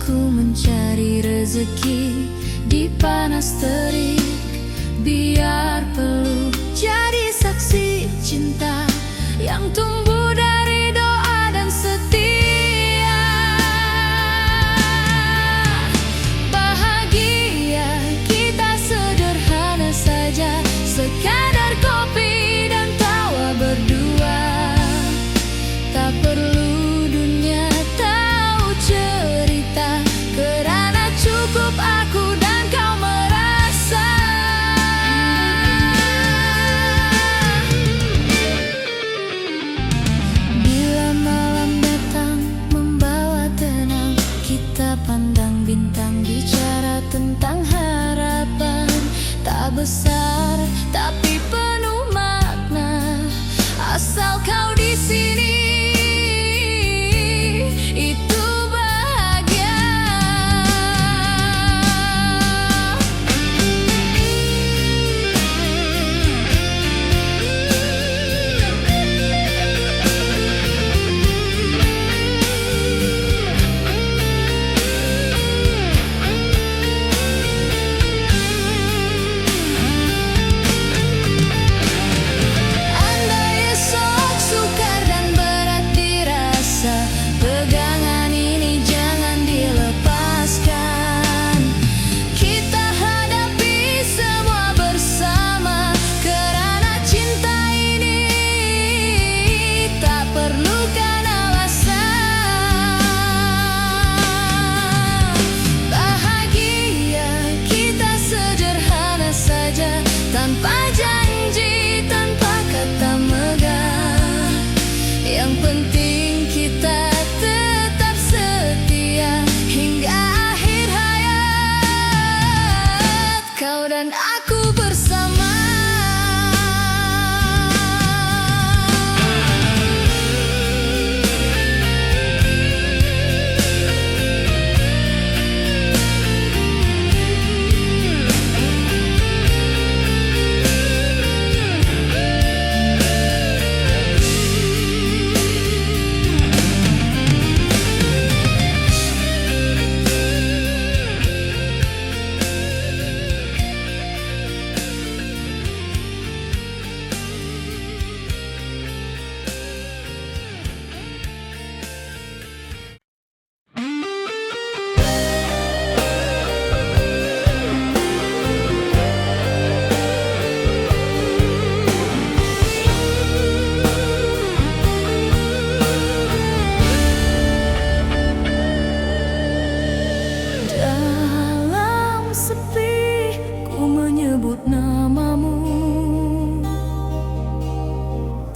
Aku mencari rezeki di panas terik, biar peluk jadi saksi cinta yang tumbuh dari doa dan setia. Bahagia kita sederhana saja, sekadar kopi dan tawa berdua. Tak perlu dunia tahu cerita, kerana cukup aku dan kau merasa. Bila malam datang membawa tenang, kita pandang bintang, bicara tentang harapan. Tak besar tapi penuh makna, asal kau di sini. Tanpa janji, tanpa kata megah, yang penting kita tetap setia hingga akhir hayat. Kau dan aku bersama.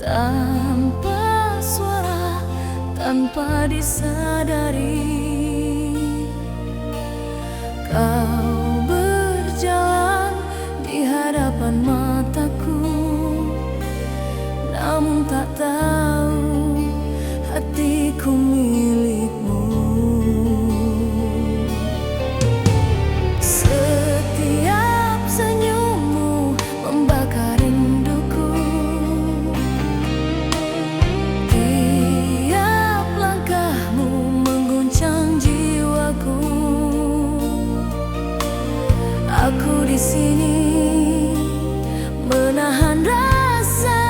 Tanpa suara, tanpa disadari, kau berjalan di hadapan mataku. Namun tak tahu hatiku milikmu. Setiap senyummu membakar rinduku, tiap langkahmu mengguncang jiwaku. Aku di sini menahan rasa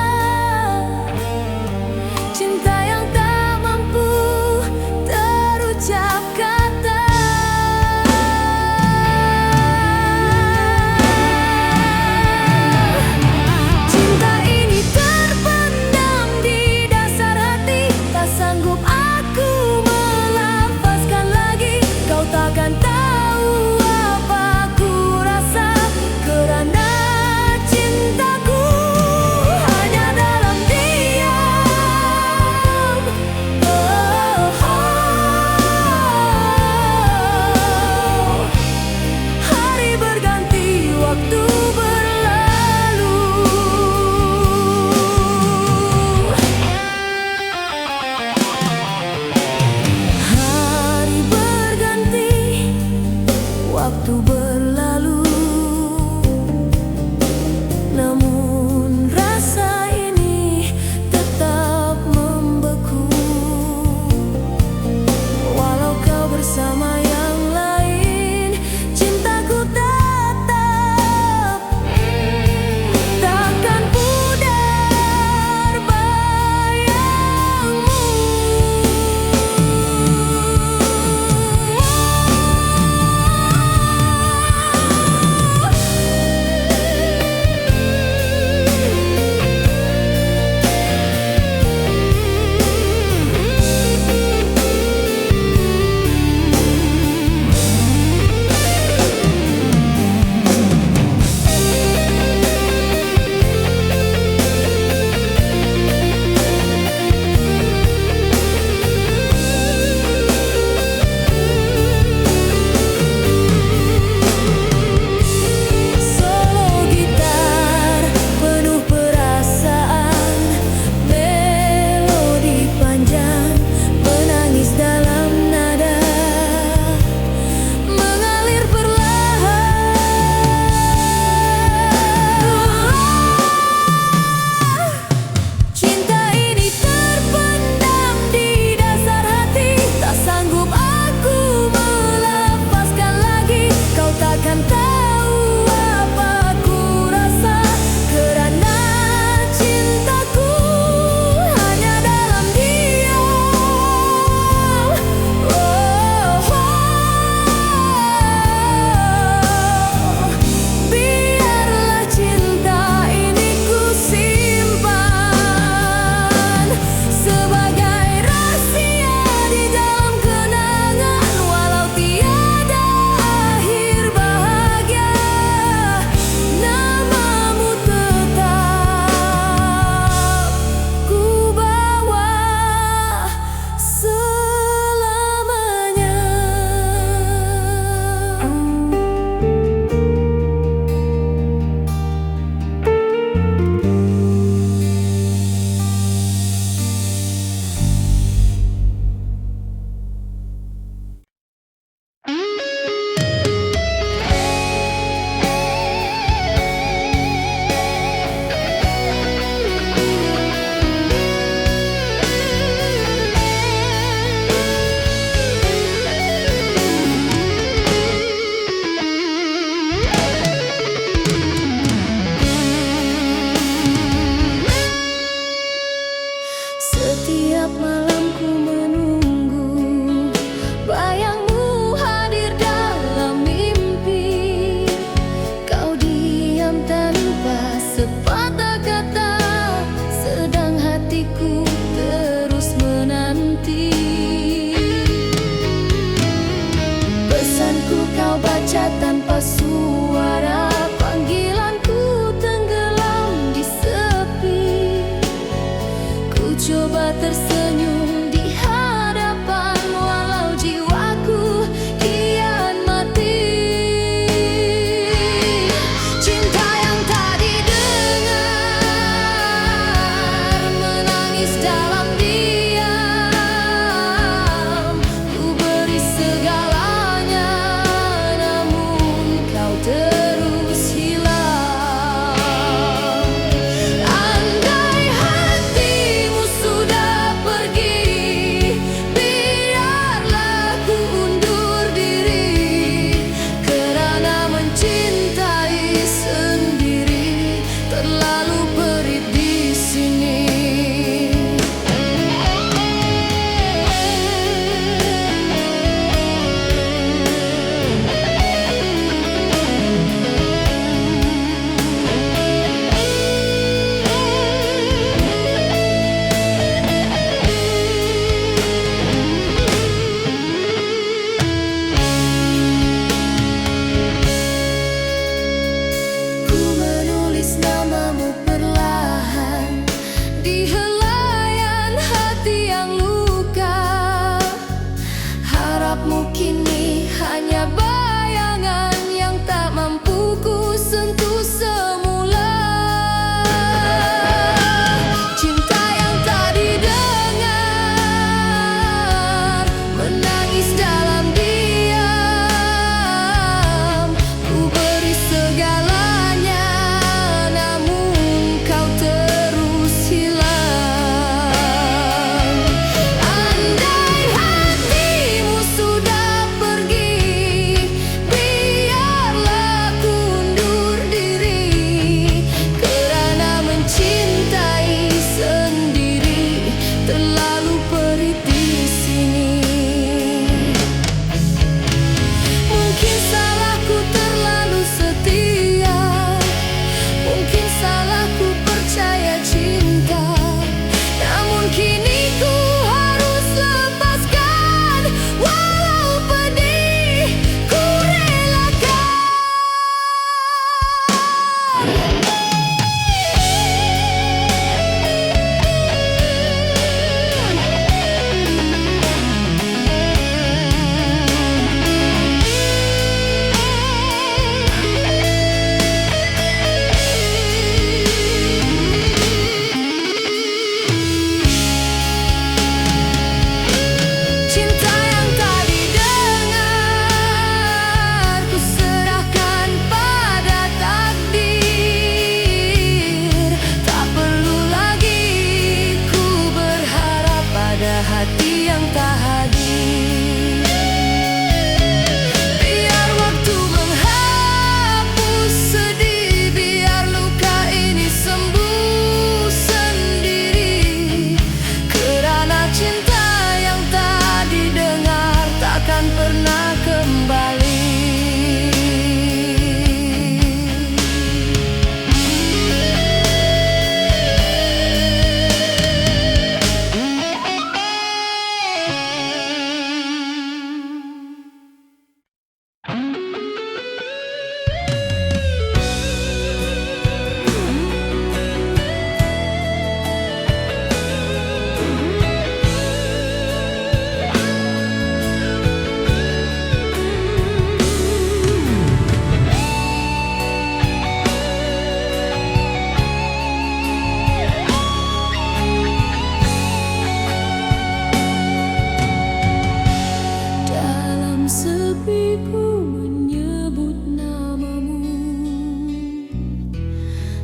hatiku menyebut namamu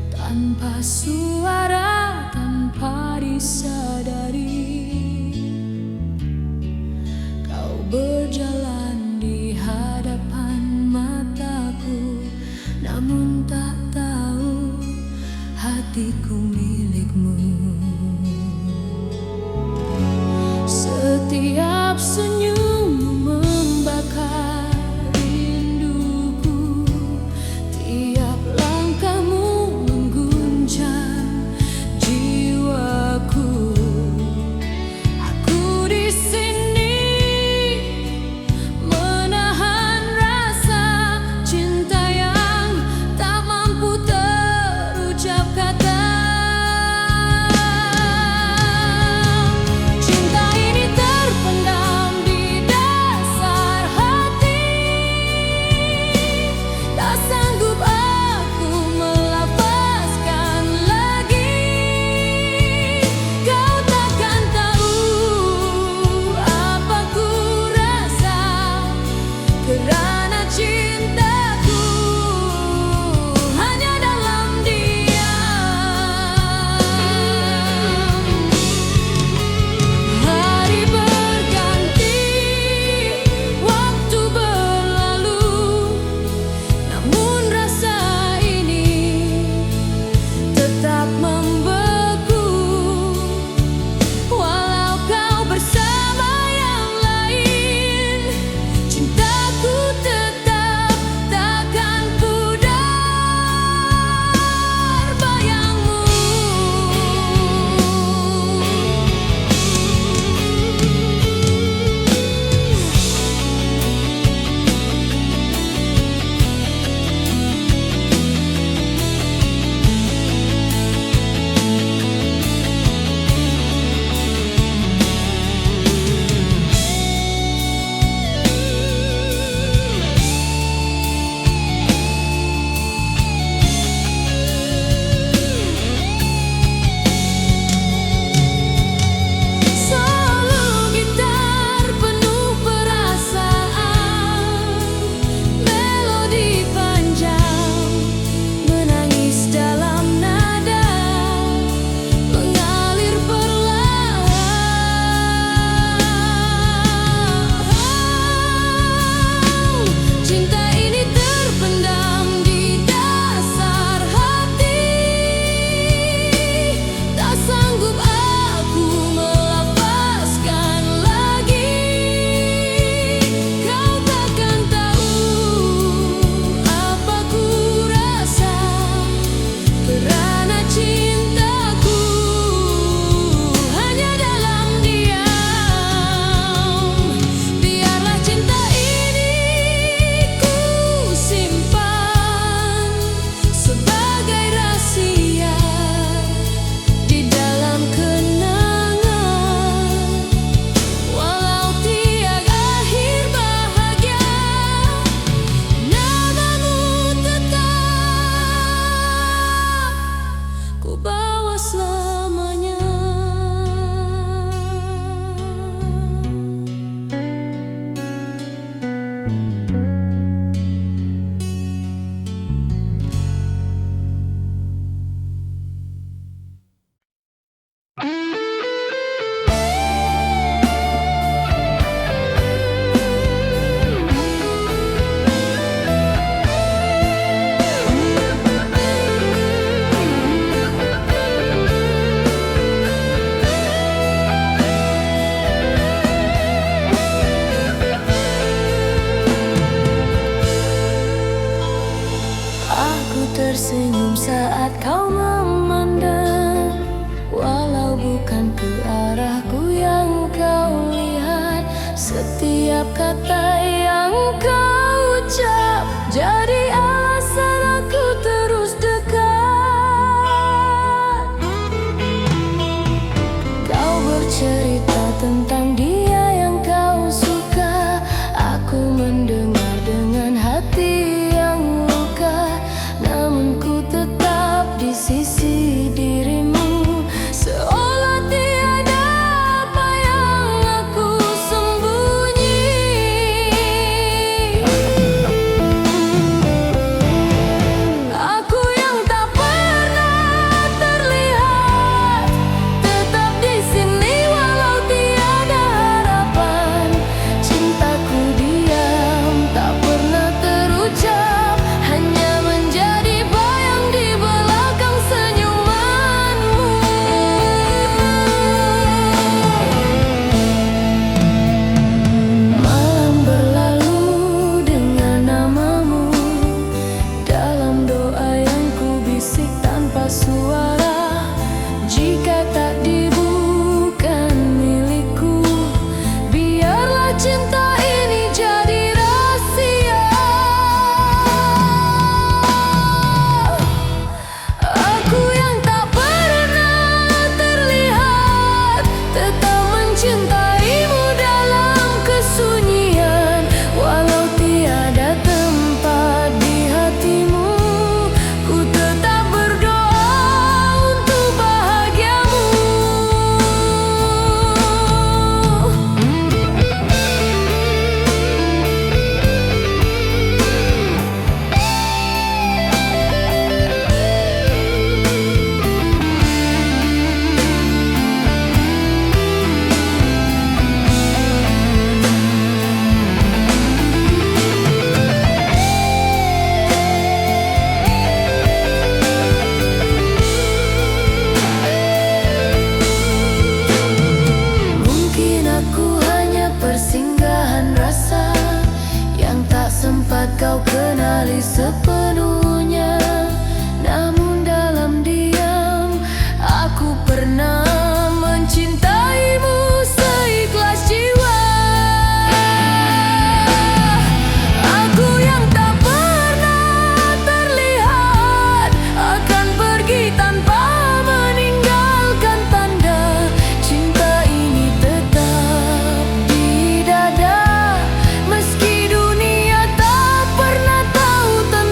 tanpa suara, tanpa disadari. Kau berjalan di hadapan mataku, namun tak tahu hatiku milikmu. Setiap senyum membakar rinduku, tiap langkahmu mengguncang jiwaku. Aku di sini menahan rasa cinta yang tak mampu terucap kata. Kerana cintaku hanya dalam diam. Hari berganti, waktu berlalu, namun rasa ini tetap membeku. Walau kau bersama yang lain, cintaku tetap takkan pudar bayangmu. Solo gitar penuh perasaan, melodi panjang menangis dalam nada, mengalir perlahan. Cinta ini terpendam di dasar hati, tak sanggup aku melepaskan lagi. Kau takkan tahu apa ku rasa, kerana cintaku hanya dalam diam. Biarlah cinta ini ku simpan sebagai rahasia di dalam kenangan. Walau tiada akhir bahagia, namamu tetap ku bawa selamanya. Aku tersenyum saat kau memandang, walau bukan ke arahku yang kau lihat. Setiap kata yang kau ucap jadi alasan aku terus dekat. Kau bercerita tentang dia yang kau suka, aku mendengar dengan hati yang luka. Namun ku tetap di sisi dirimu, seolah tiada apa yang aku sembunyi. menyesali sepenuhnya. Namun dalam diam aku pernah mencintaimu seikhlas jiwa. Aku yang tak pernah terlihat akan pergi tanpa meninggalkan tanda. Cinta ini tetap di dada, meski dunia tak pernah tahu tentang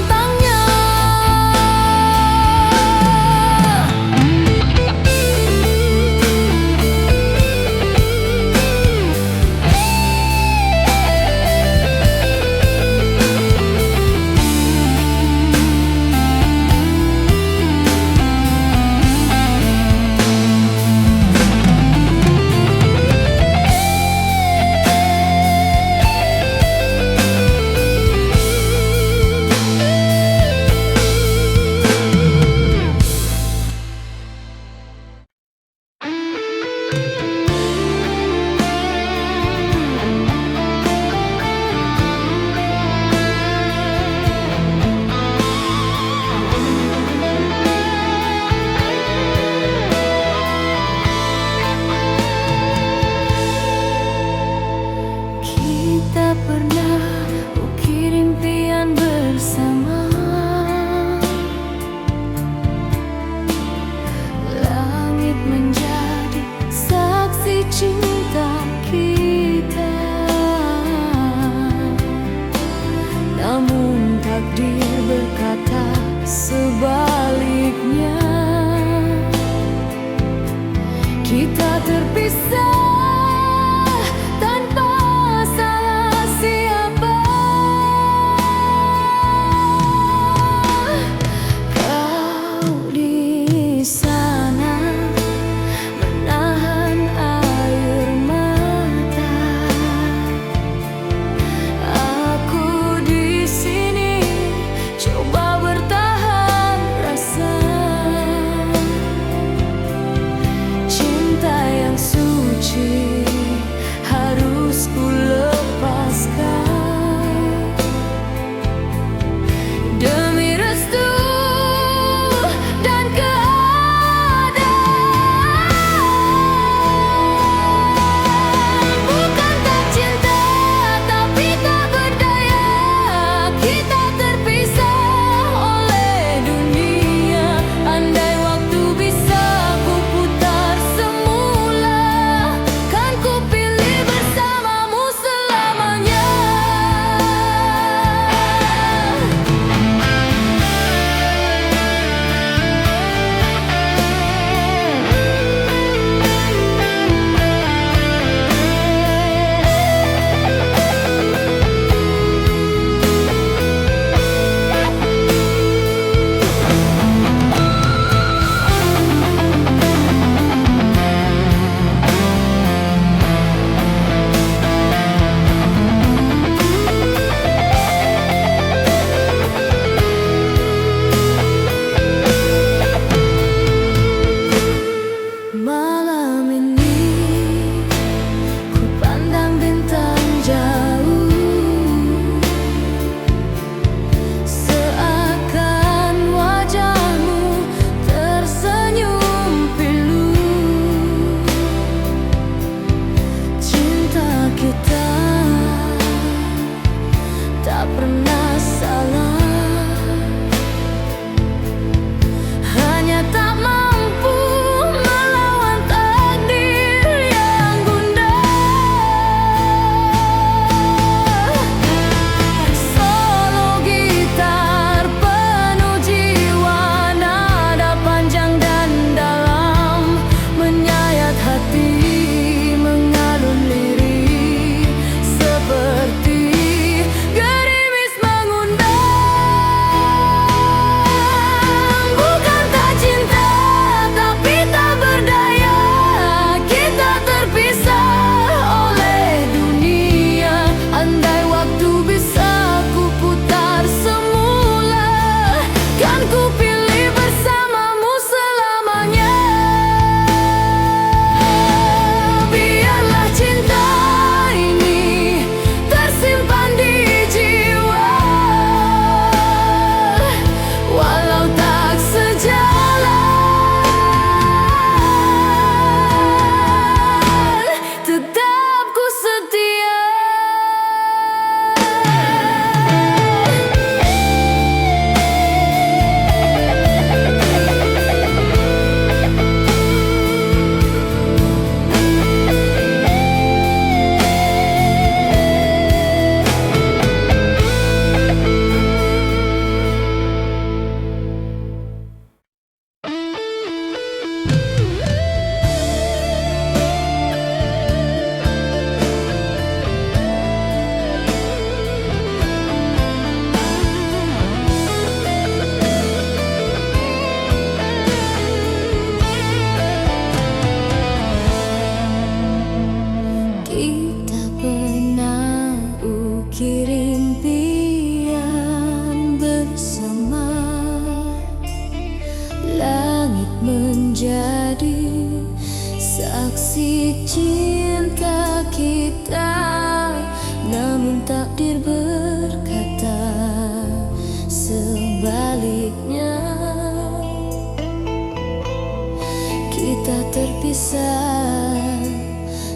berpisah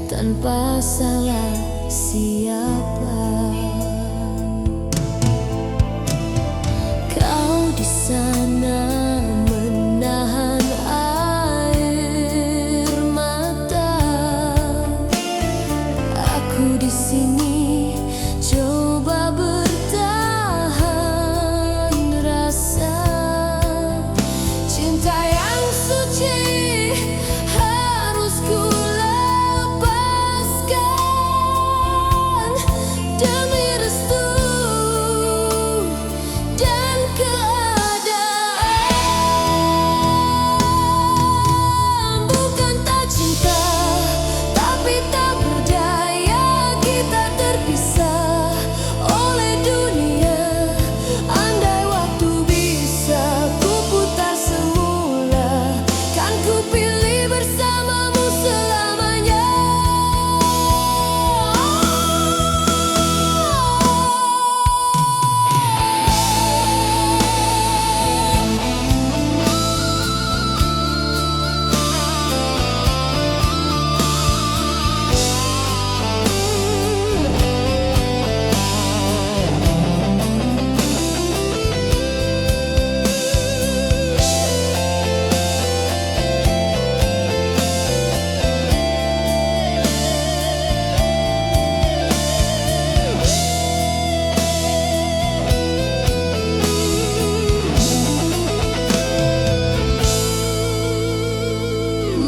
tanpa salah siapa. Kau di sana menahan air mata, aku di sini coba bertahan rasa. Cinta yang suci harus ku lepaskan demi restu dan keadaan. Bukan tak cinta, tapi tak berdaya kita terpisah oleh dunia. Andai waktu bisa ku putar semula, kan ku pilih bersamamu selamanya.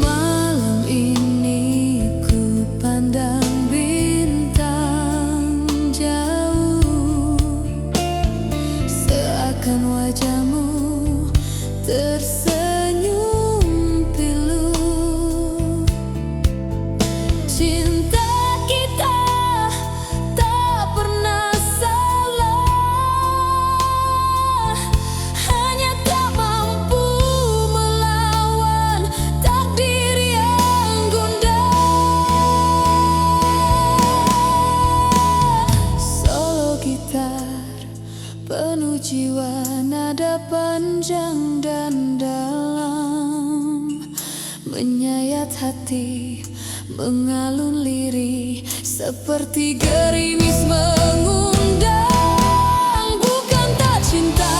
Malam ini ku pandang bintang jauh, seakan wajahmu tersenyum pilu. Cinta kita tak pernah salah, hanya tak mampu melawan takdir yang gundah. Solo gitar penuh jiwa, nada panjang dan dalam, menyayat hati, mengalun lirih seperti gerimis mengundang. Bukan tak cinta,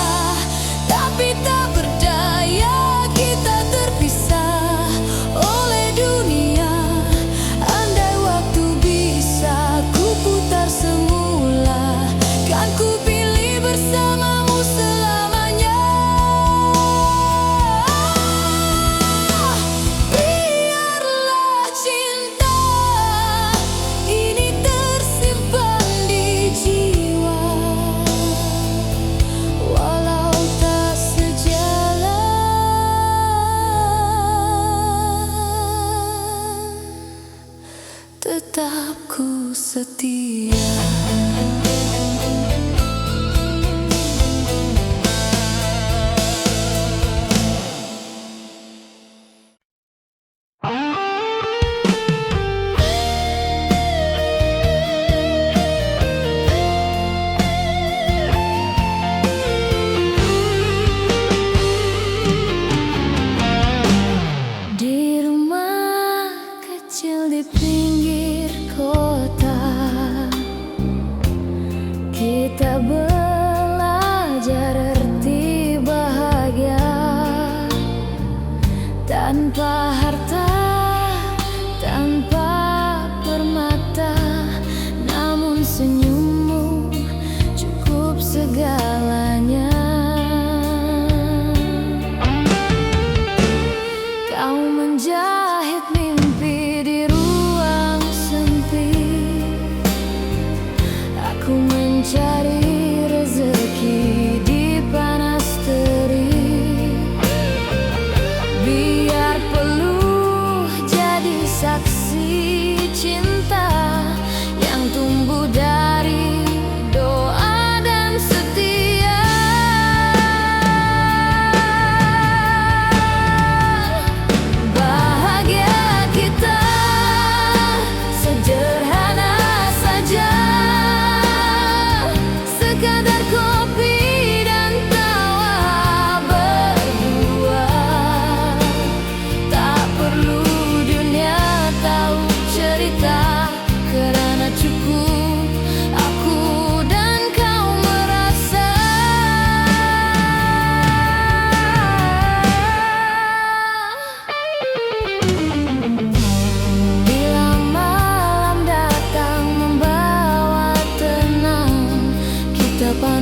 tapi tak berdaya kita terpisah oleh dunia. Andai waktu bisa ku putar semula, kan ku pilih bersamamu selamanya. Biarlah cinta ini tersimpan di jiwa, walau tak sejalan, tetap ku setia. Di rumah kecil di pinggir kota, kita belajar arti bahagia. Tanpa harta, tanpa permata, namun senyummu cukup segalanya. Kau menjahit mimpi di ruang sempit, aku mencari rezeki di panas terik. Biar peluh jadi saksi cinta yang tumbuh dari doa dan setia. Bahagia kita sederhana saja,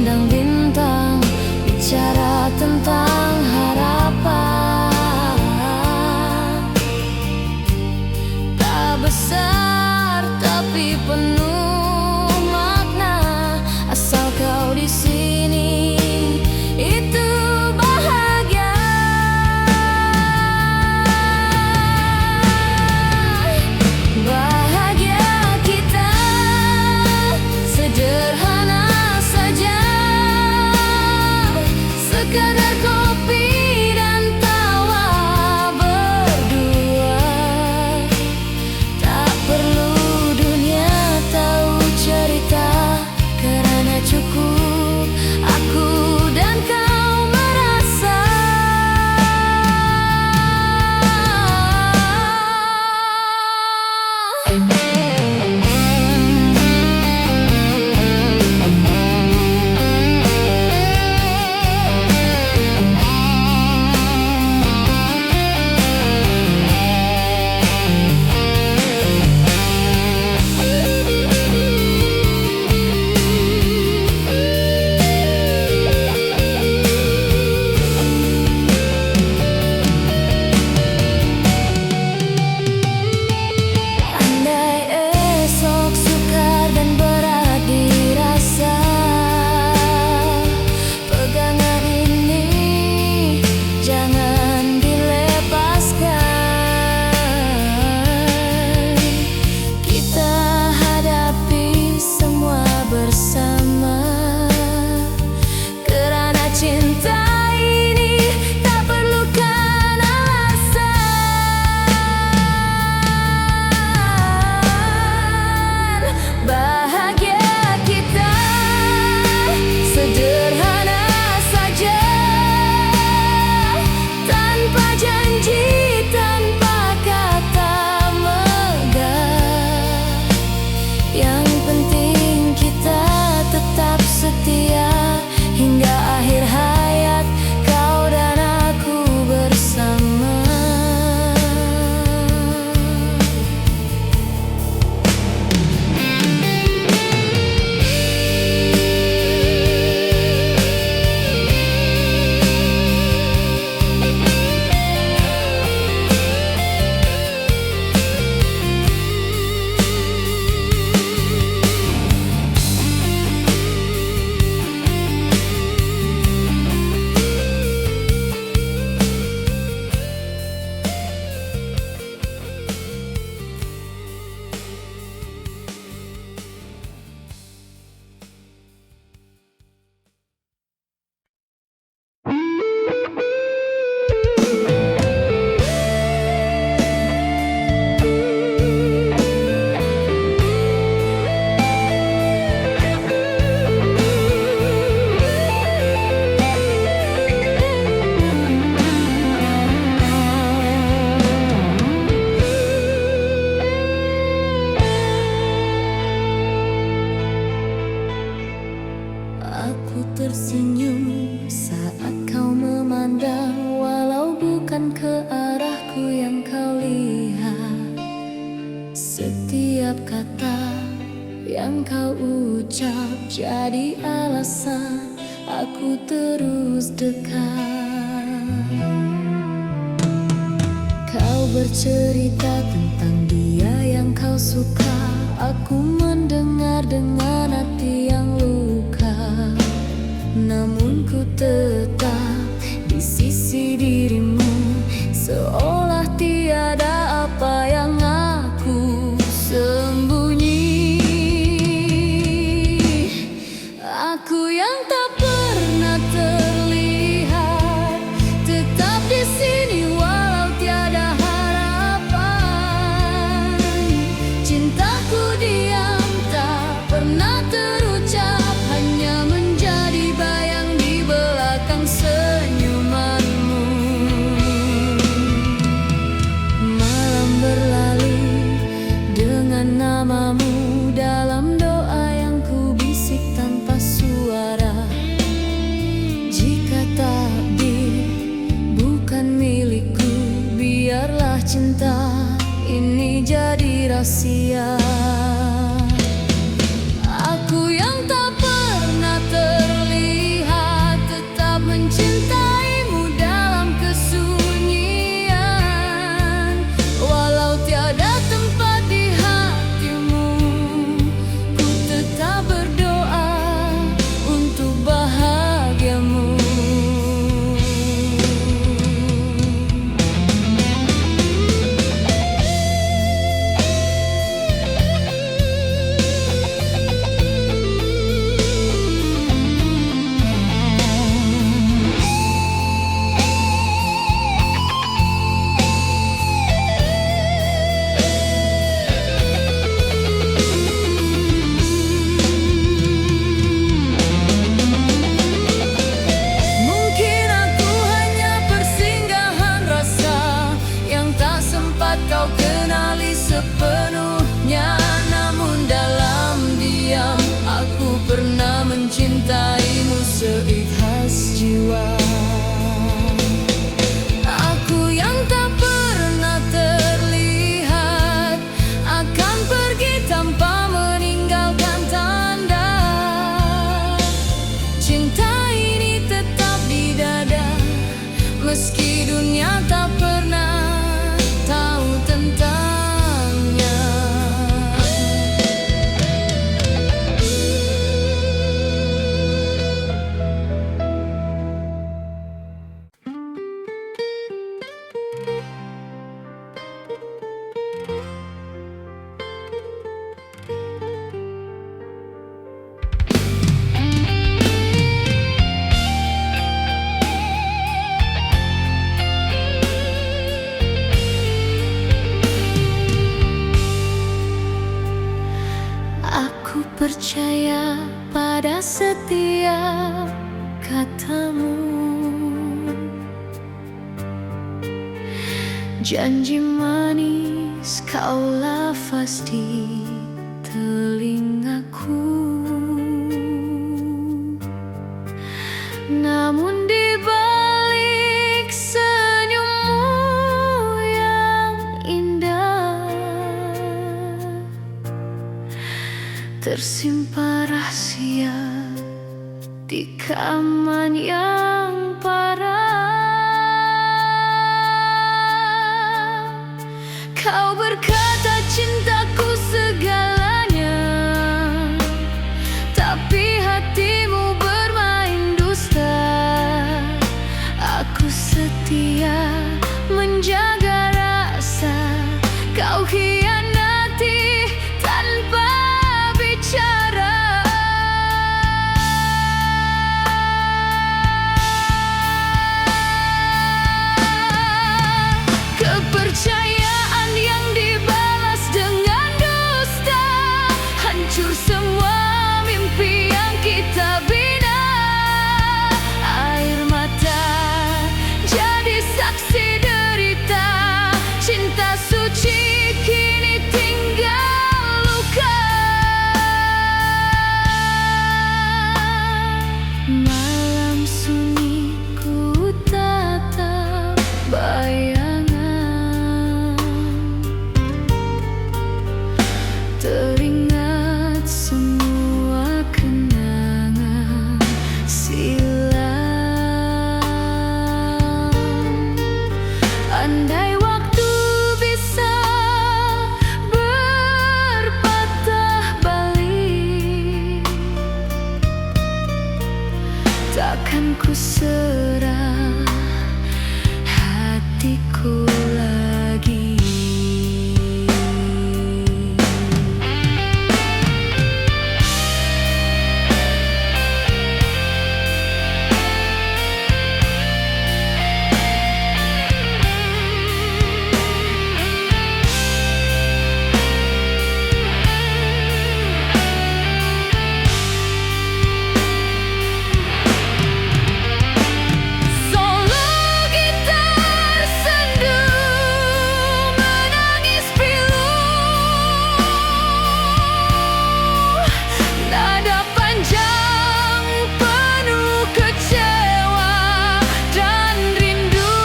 memandang bintang, bicara tentang harapan. Tak besar tapi penuh makna, asal kau di sini itu bahagia. Bahagia kita sederhana saja, sekadar kopi dan tawa berdua. Tak perlu dunia tahu cerita, karena cukup aku dan kau merasa. Hingga akhir hayat, kau dan aku bersama. Aku tersenyum saat kau memandang, walau bukan ke arahku yang kau lihat. Setiap kata yang kau ucap jadi alasan aku terus dekat. Kau bercerita tentang dia yang kau suka, aku mendengar dengan hati yang luka. Namun ku tetap di sisi dirimu, seolah tiada apa yang aku sembunyi. Aku yang tak pernah terlihat, tetap di sini walau tiada harapan. Cintaku diam tak pernah terucap, hanya menjadi bayang di belakang senyumanmu. percaya pada setiap katamu. Janji manis kau lafaz di telingaku, namun di balik senyummu yang indah tersimpan rahasia di kaman yang parah. Kau berkata cintaku segalanya, tapi hatimu bermain dusta. Aku setia menjaga rasa, kau hianati tanpa bicara. Kepercayaan yang dibalas dengan dusta, hancur semua mimpi yang kita bina. Air mata jadi saksi derita, cinta suci kini tinggal luka. Malam sunyi ku tatap bayangan, teringat semua kenangan silam. Andai waktu bisa berpatah balik, takkan ku serah hatiku lagi. Solo gitar sendu menangis pilu, nada panjang penuh kecewa dan rindu.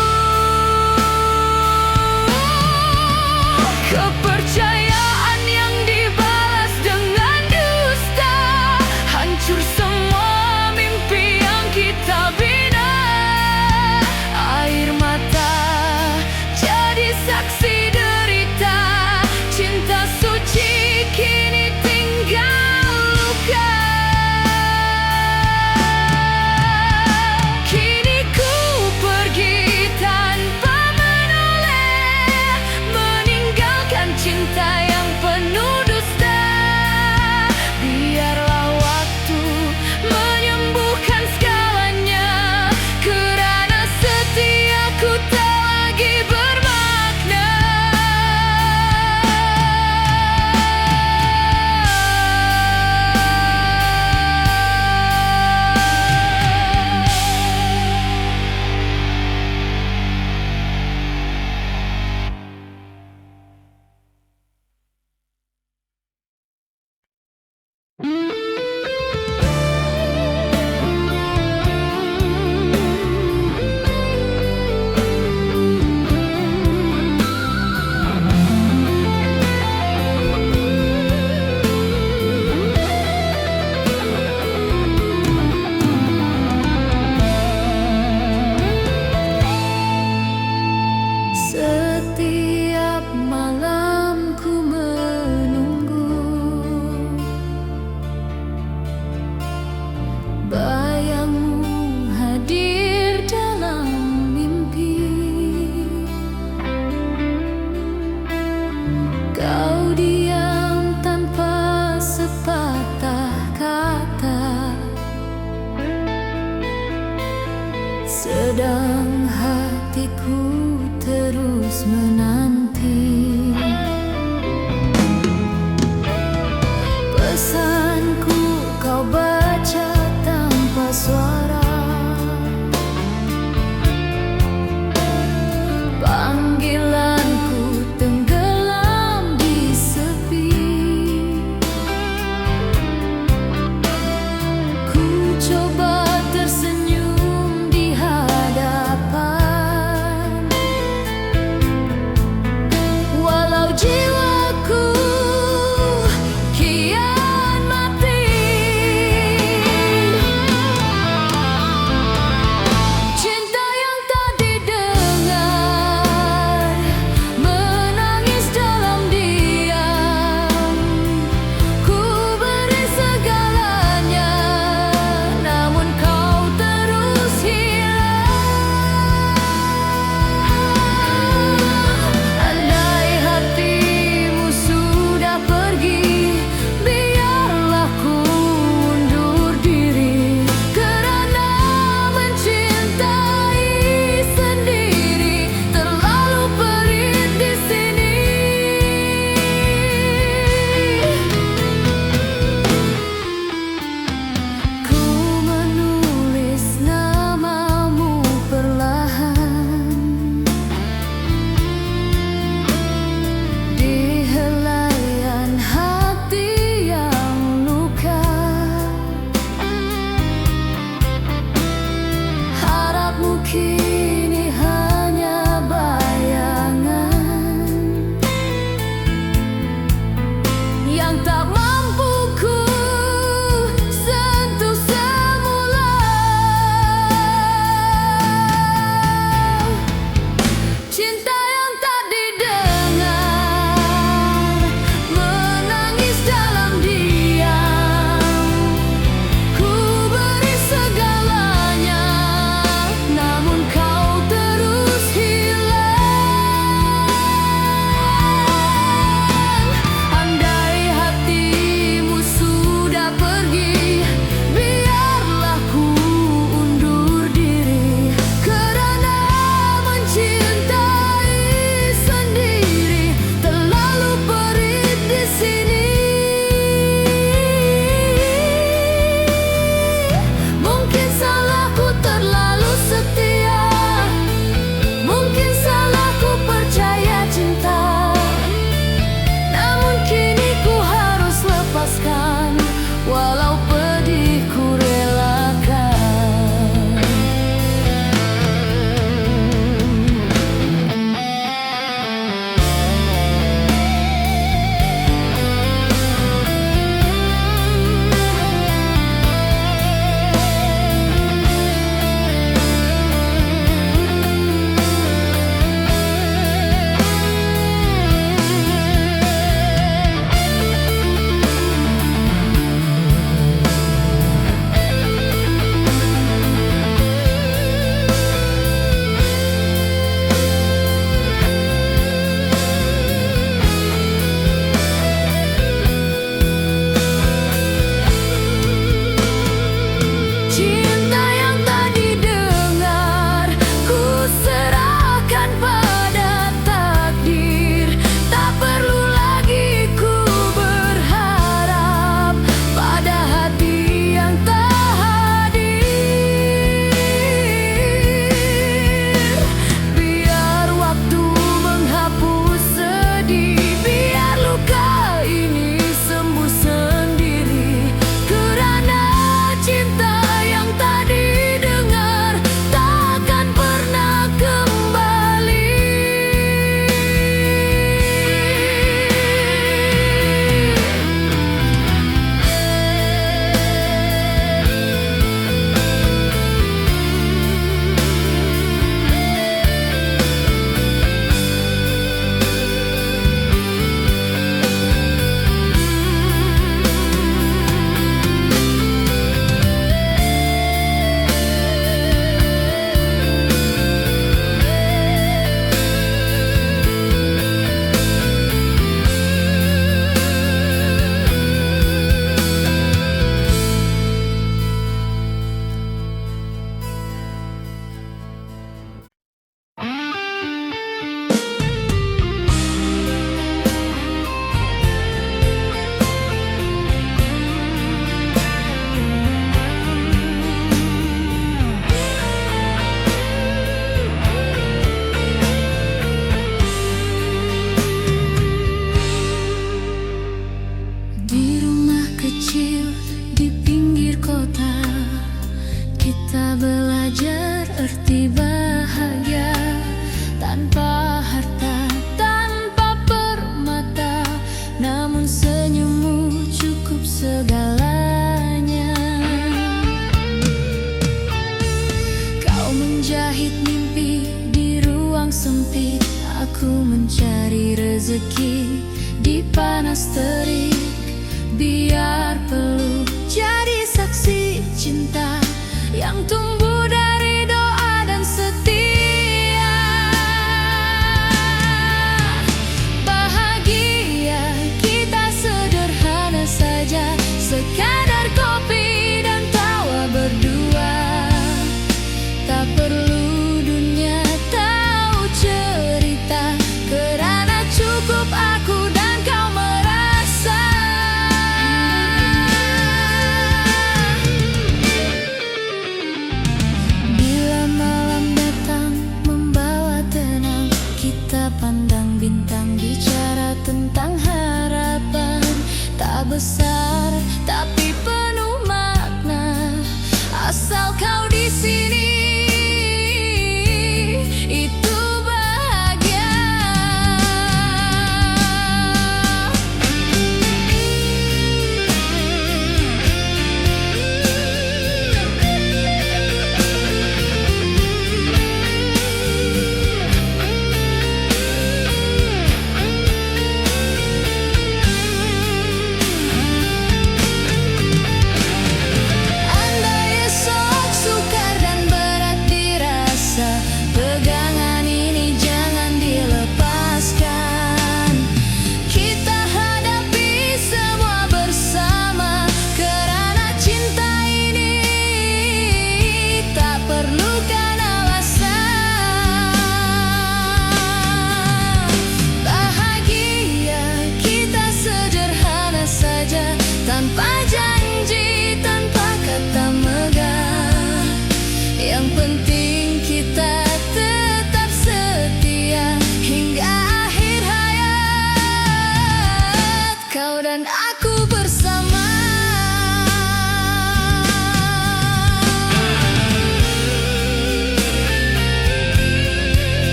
Kepercayaan yang dibalas dengan dusta, hancur semua mimpi yang kita bina. Air mata jadi saksi derita, cinta suci kini tinggal luka. Kini ku pergi tanpa menoleh, meninggalkan cinta yang penuh dusta. Biarlah waktu menyembuhkan segalanya, kerana setiaku tak lagi bermakna. Setiap malam ku menunggu, bayangmu hadir dalam mimpi. Kau diam tanpa sepatah kata, sedang hatiku terus menanti. Pesanku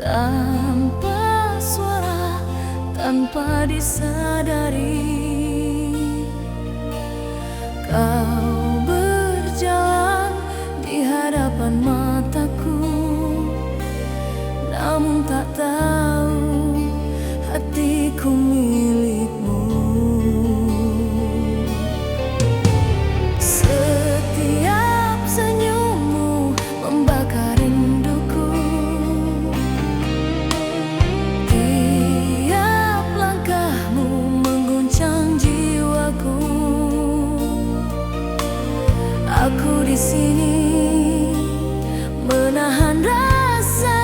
tanpa suara, tanpa disadari. Kau berjalan di hadapan mataku, namun tak tahu hatiku milikmu. Setiap senyummu membakar rinduku, tiap langkahmu mengguncang jiwaku. Aku di sini menahan rasa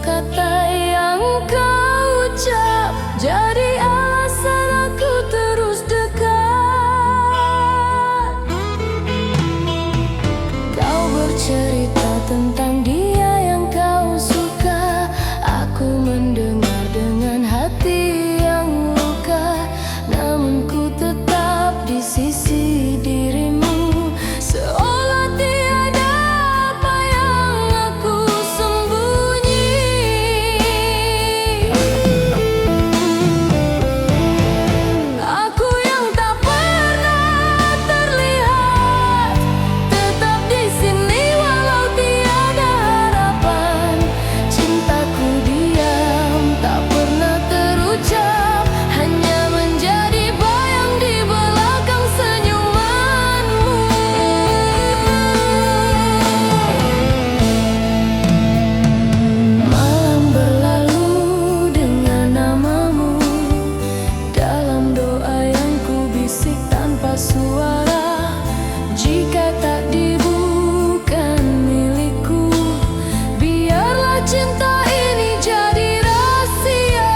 kata yang kau ucap jadi alasan aku terus dekat. Kau bercerita tentang dia yang kau suka. Aku mendengar dengan hati yang luka, namun ku tetap di sisi dirimu, seolah tiada apa yang aku sembunyi. Aku yang tak pernah terlihat, tetap di sini walau tiada harapan. Cintaku diam, tak pernah terucap, hanya menjadi bayang di belakang senyumanmu. Malam berlalu dengan namamu, dalam doa yang ku bisik tanpa suara. Jika takdirmu bukan milikku, biarlah cinta ini jadi rahasia.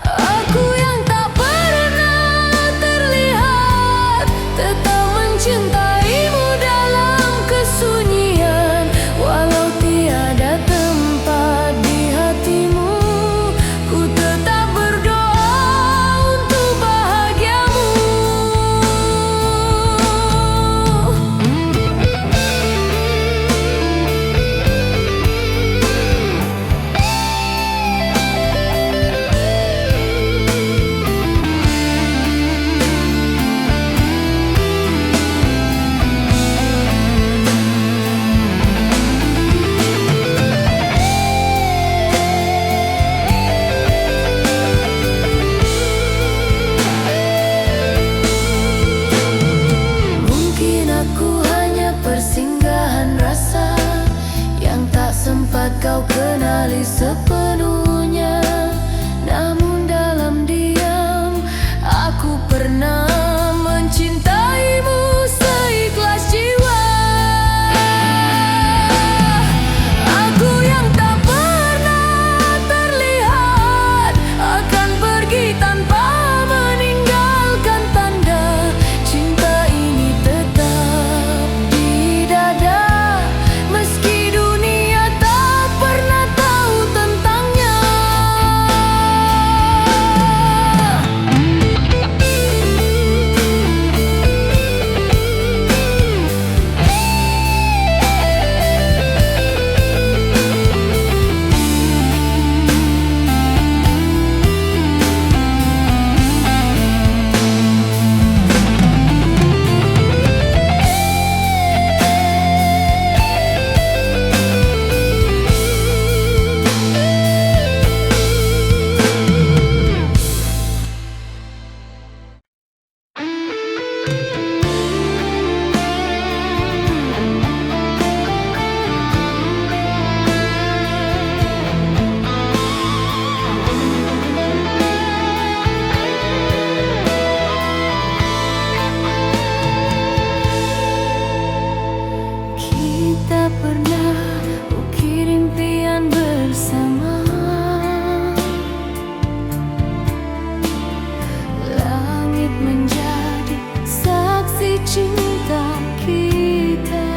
Aku yang tak pernah terlihat, tetap mencintaimu dalam kesunyian, walau tiada tempat di hatimu. Ku tetap berdoa untuk bahagiamu. Mungkin aku hanya persinggahan rasa yang tak sempat kau kenali sepenuhnya, namun dalam diam aku pernah mencintaimu seikhlas jiwa. Aku yang tak pernah terlihat akan pergi tanpa meninggalkan tanda. Cinta ini tetap di dada, meski dunia tak pernah tahu tentangnya. Kita pernah ukir impian bersama, langit menjadi saksi cinta kita.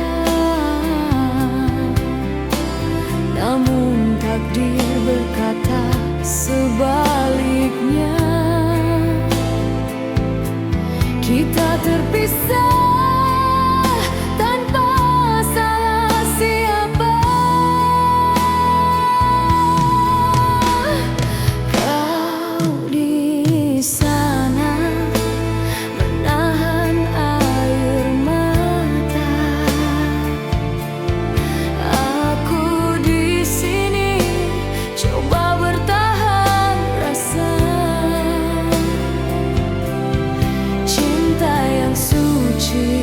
Namun takdir berkata sebaliknya, kita terpisah tanpa salah siapa. Kau di sana menahan air mata, aku di sini coba bertahan rasa. Cinta yang suci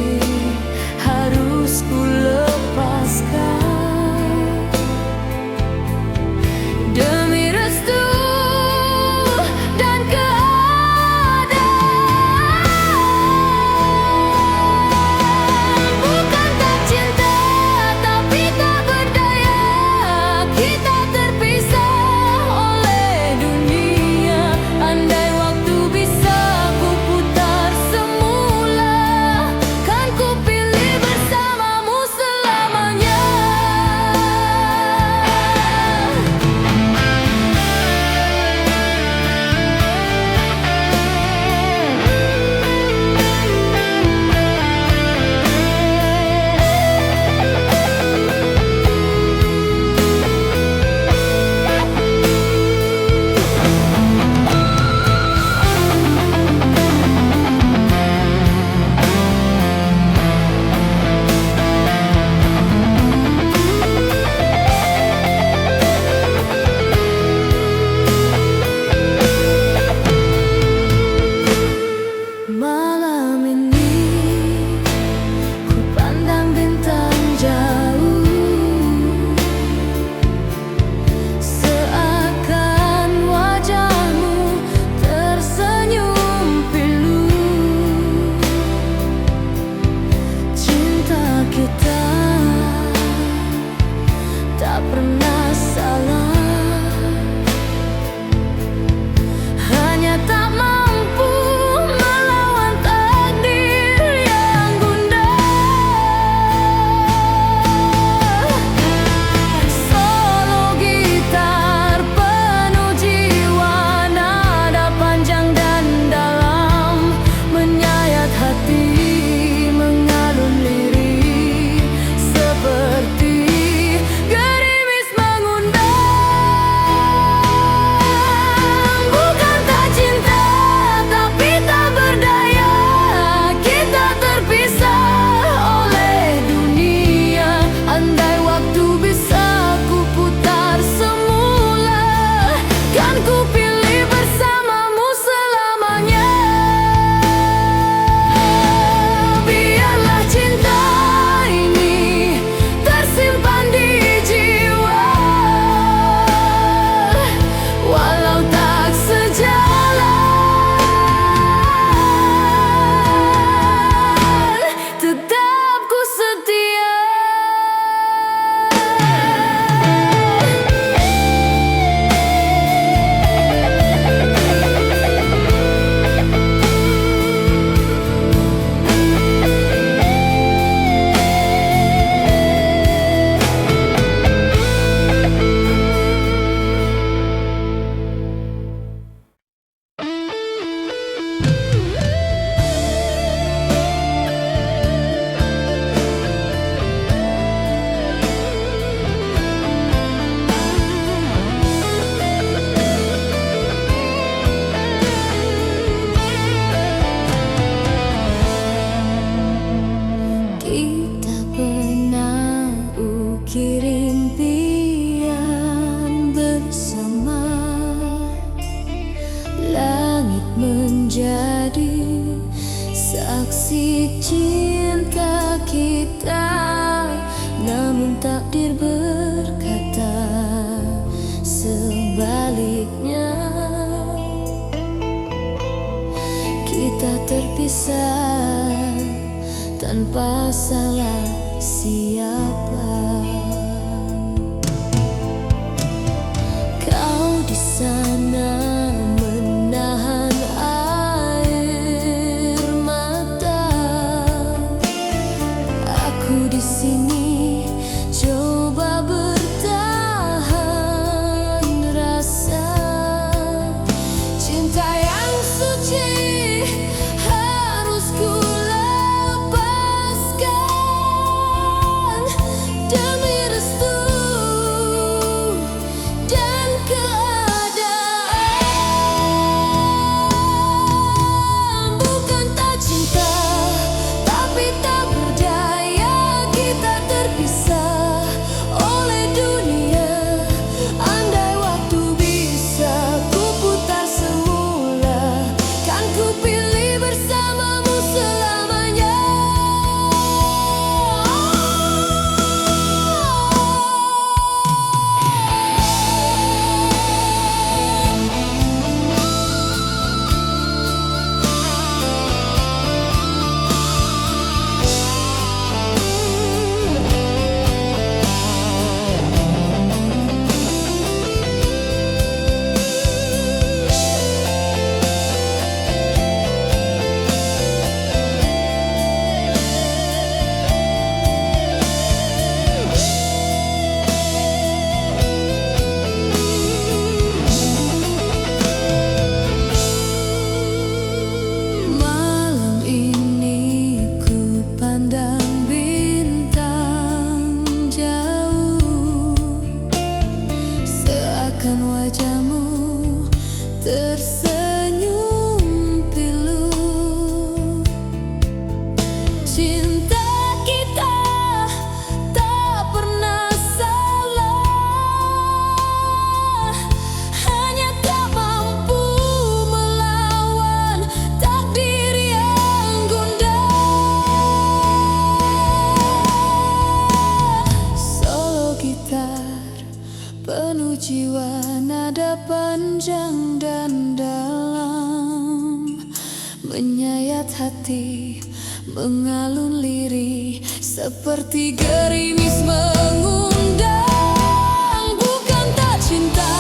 Asik cinta kita, namun takdir berkata sebaliknya. Kita terpisah tanpa salah siapa. Kau di sana menahan air mata, aku di sini coba bertahan rasa. Cinta yang suci harus ku lepaskan demi restu dan keadaan. Bukan tak cinta, tapi tak berdaya. Kita terpisah oleh dunia. Andai waktu bisa ku putar semula, kan ku pilih bersamamu selamanya. Malam ini ku pandang bintang jauh, seakan wajahmu tersenyum pilu. Cinta kita tak pernah salah, hanya tak mampu melawan takdir yang gundah. Solo gitar penuh jiwa, nada panjang dan dalam, menyayat hati, mengalun lirih seperti gerimis mengundang. Bukan tak cinta,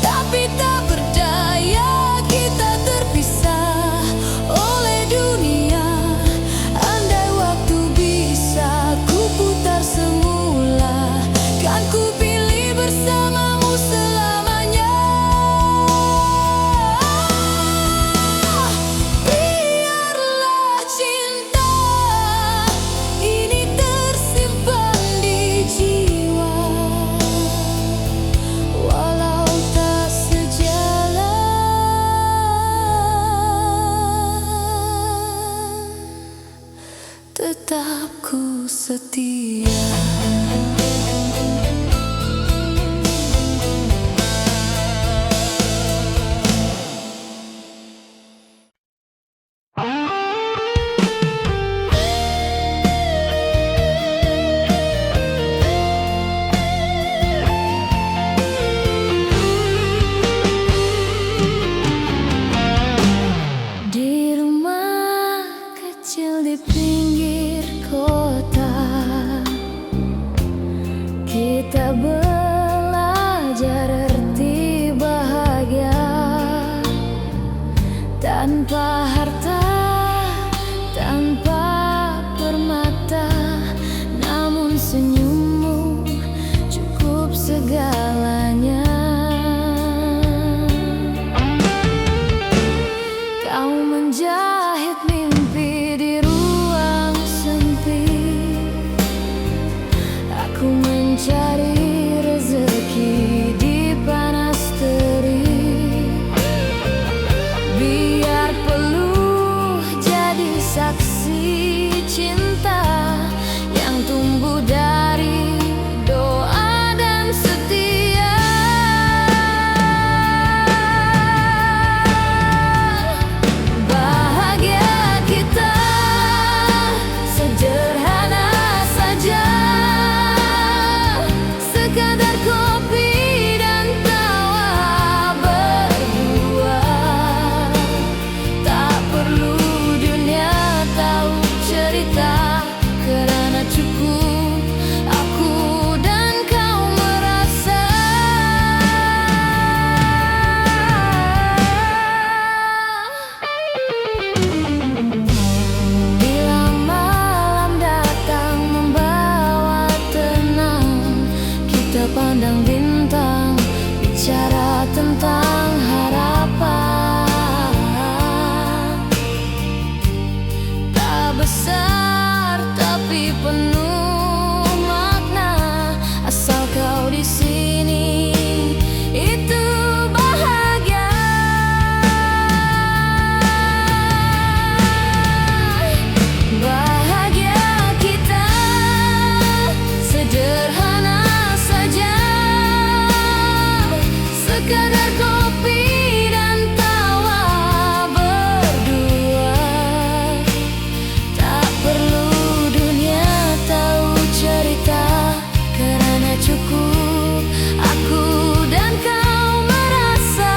tapi tak berdaya. Kita terpisah oleh dunia. Andai waktu bisa ku putar semula, kan ku pilih bersamamu selamanya. Biarlah cinta ini tersimpan di jiwa, walau tak sejalan, tetap ku setia. Di rumah kecil di pinggir kota, kita belajar arti bahagia. Tanpa harta, tanpa permata, namun senyummu cukup segalanya. Kau menjahit mimpi di ruang sempit, aku mencari rezeki di panas terik. Biar peluh jadi saksi cinta yang tumbuh dari doa dan setia. Bahagia kita besar tapi penuh makna. Asal kau di sini itu bahagia. Bahagia kita sederhana saja, sekadar kopi dan tawa berdua. Tak perlu dunia tahu cerita, karena cukup aku dan kau merasa.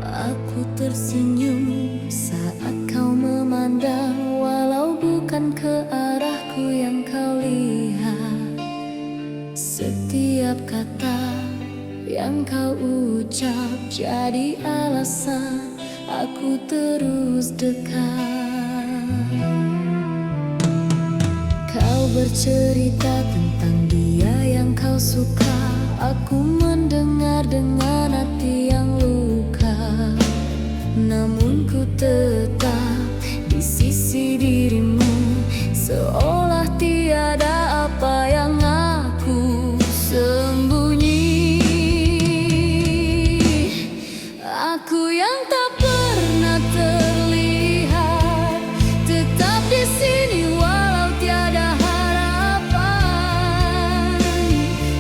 Aku tersenyum saat kau memandang, walau bukan ke arahku yang kau lihat. Setiap kata yang kau ucap jadi alasan aku terus dekat. Kau bercerita tentang dia yang kau suka, aku mendengar dengan hati yang luka. Namun ku tetap di sisi dirimu, seolah tiada apa yang aku sembunyi. Aku yang tak pernah terlihat, tetap di sini walau tiada harapan.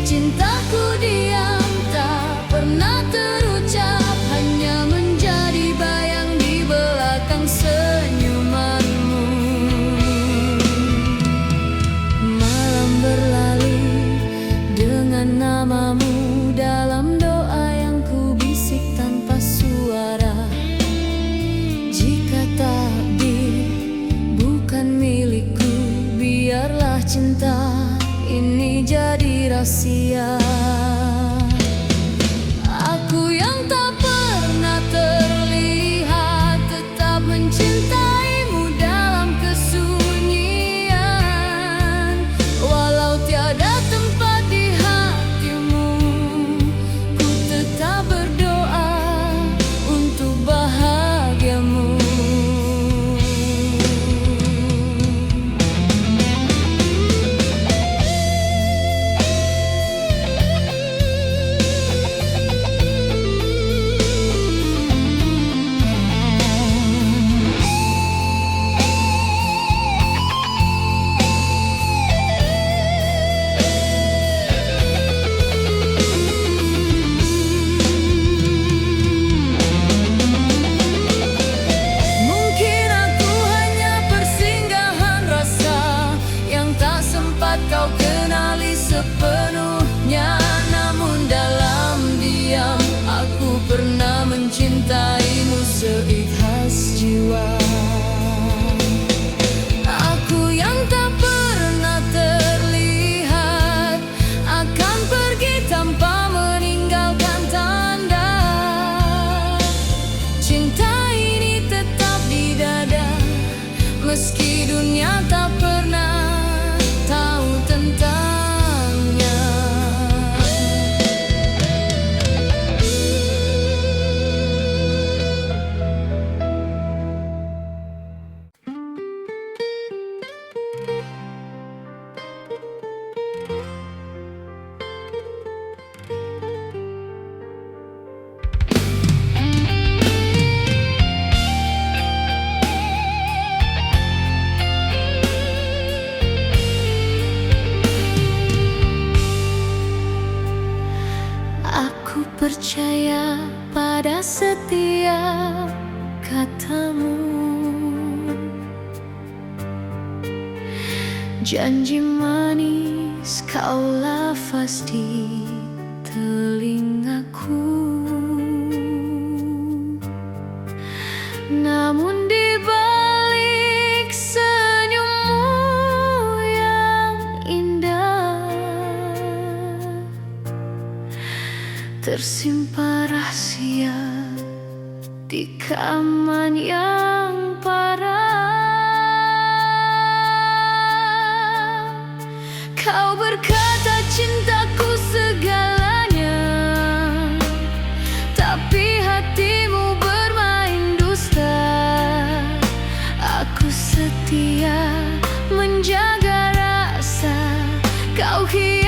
Cintaku diam tak pernah terucap, hanya menjadi bayang di belakang senyumanmu. Malam berlalu dengan namamu dalam doa yang ku bisik tanpa suara. Jika takdir bukan milikku, biarlah cinta ini jadi rahasia. Aku yang tak pernah terlihat, tetap mencintaimu dalam kesunyian, walau tiada tempat di percaya pada setiap katamu. Janji manis kau lafaz di telingaku, namun di balik senyummu yang indah tersimpan rahasia di kaman yang parah. Kau berkata cintaku segalanya, tapi hatimu bermain dusta. Aku setia menjaga rasa, kau hianati.